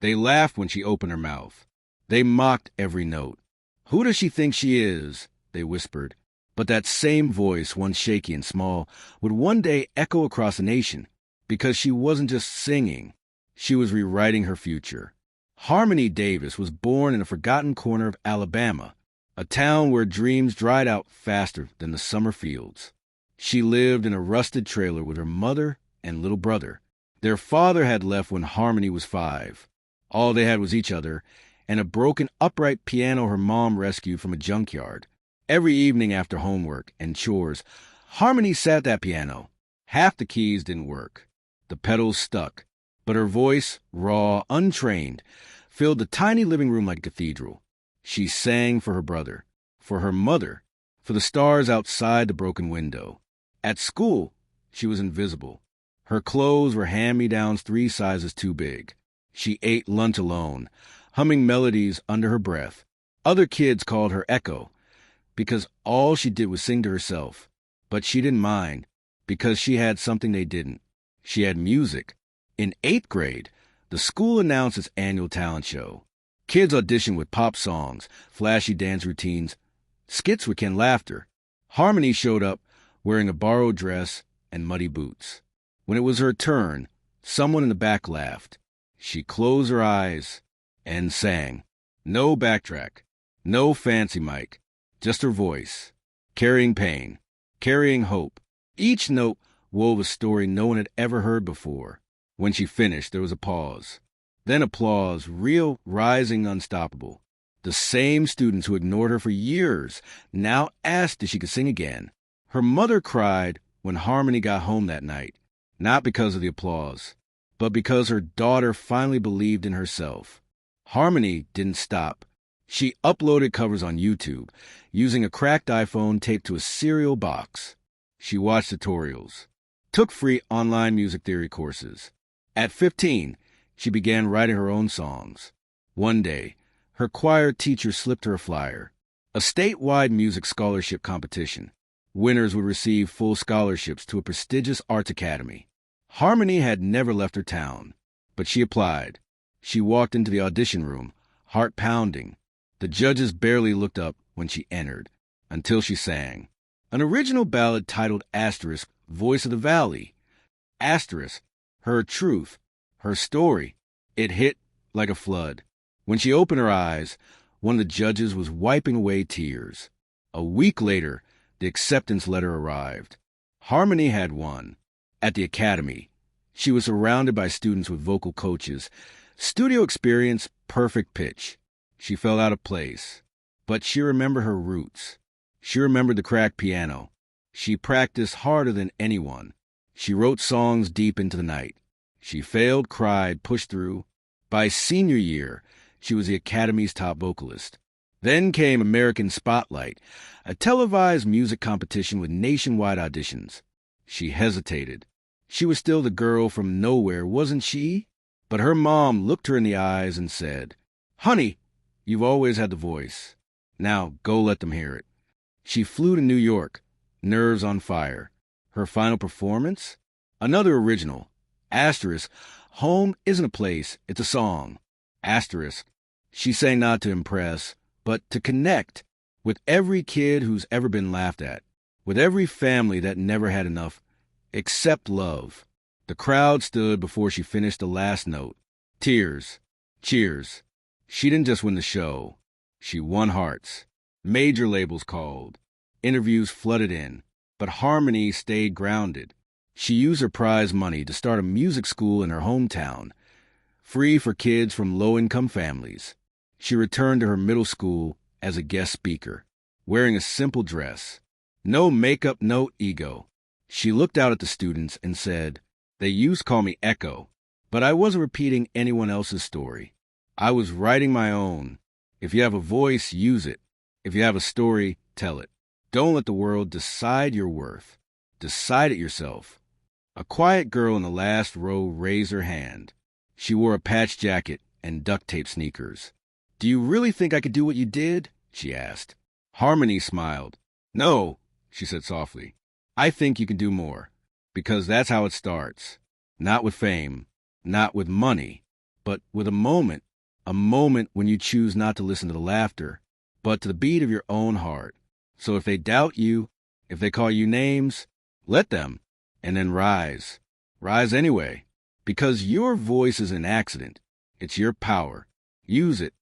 They laughed when she opened her mouth. They mocked every note. "Who does she think she is?" they whispered. But that same voice, once shaky and small, would one day echo across the nation, because she wasn't just singing. She was rewriting her future. Harmony Davis was born in a forgotten corner of Alabama, a town where dreams dried out faster than the summer fields. She lived in a rusted trailer with her mother and little brother. Their father had left when Harmony was 5. All they had was each other and a broken upright piano her mom rescued from a junkyard. Every evening after homework and chores, Harmony sat at that piano. Half the keys didn't work. The pedals stuck. But her voice, raw, untrained, filled the tiny living room like a cathedral. She sang for her brother, for her mother, for the stars outside the broken window. At school, she was invisible. Her clothes were hand-me-downs 3 sizes too big. She ate lunch alone, humming melodies under her breath. Other kids called her Echo, because all she did was sing to herself. But she didn't mind, because she had something they didn't. She had music. In 8th grade, the school announced its annual talent show. Kids auditioned with pop songs, flashy dance routines, skits with canned laughter. Harmony showed up wearing a borrowed dress and muddy boots. When it was her turn, someone in the back laughed. She closed her eyes and sang. No backtrack, no fancy mic, just her voice, carrying pain, carrying hope. Each note wove a story no one had ever heard before. When she finished, there was a pause. Then applause, real, rising, unstoppable. The same students who ignored her for years now asked if she could sing again. Her mother cried when Harmony got home that night, not because of the applause, but because her daughter finally believed in herself. Harmony didn't stop. She uploaded covers on YouTube, using a cracked iPhone taped to a cereal box. She watched tutorials, took free online music theory courses. At 15, she began writing her own songs. One day, her choir teacher slipped her a flyer, a statewide music scholarship competition. Winners would receive full scholarships to a prestigious arts academy. Harmony had never left her town, but she applied. She walked into the audition room, heart pounding. The judges barely looked up when she entered, until she sang. An original ballad titled Asterisk, Voice of the Valley. Asterisk, her truth, her story. It hit like a flood. When she opened her eyes, one of the judges was wiping away tears. A week later, the acceptance letter arrived. Harmony had won. At the academy, she was surrounded by students with vocal coaches. Studio experience, perfect pitch. She felt out of place, but she remembered her roots. She remembered the cracked piano. She practiced harder than anyone. She wrote songs deep into the night. She failed, cried, pushed through. By senior year, she was the Academy's top vocalist. Then came American Spotlight, a televised music competition with nationwide auditions. She hesitated. She was still the girl from nowhere, wasn't she? But her mom looked her in the eyes and said, "Honey, you've always had the voice. Now go let them hear it." She flew to New York, nerves on fire. Her final performance? Another original. Asterisk, home isn't a place, it's a song. Asterisk, she sang not to impress, but to connect with every kid who's ever been laughed at, with every family that never had enough, except love. The crowd stood before she finished the last note. Tears, cheers. She didn't just win the show. She won hearts. Major labels called. Interviews flooded in. But Harmony stayed grounded. She used her prize money to start a music school in her hometown, free for kids from low-income families. She returned to her middle school as a guest speaker, wearing a simple dress. No makeup, no ego. She looked out at the students and said, "They used to call me Echo, but I wasn't repeating anyone else's story. I was writing my own. If you have a voice, use it. If you have a story, tell it. Don't let the world decide your worth. Decide it yourself." A quiet girl in the last row raised her hand. She wore a patched jacket and duct-tape sneakers. "Do you really think I could do what you did?" she asked. Harmony smiled. "No," she said softly. "I think you can do more, because that's how it starts. Not with fame, not with money, but with a moment when you choose not to listen to the laughter, but to the beat of your own heart. So if they doubt you, if they call you names, let them, and then rise. Rise anyway, because your voice is an accident. It's your power. Use it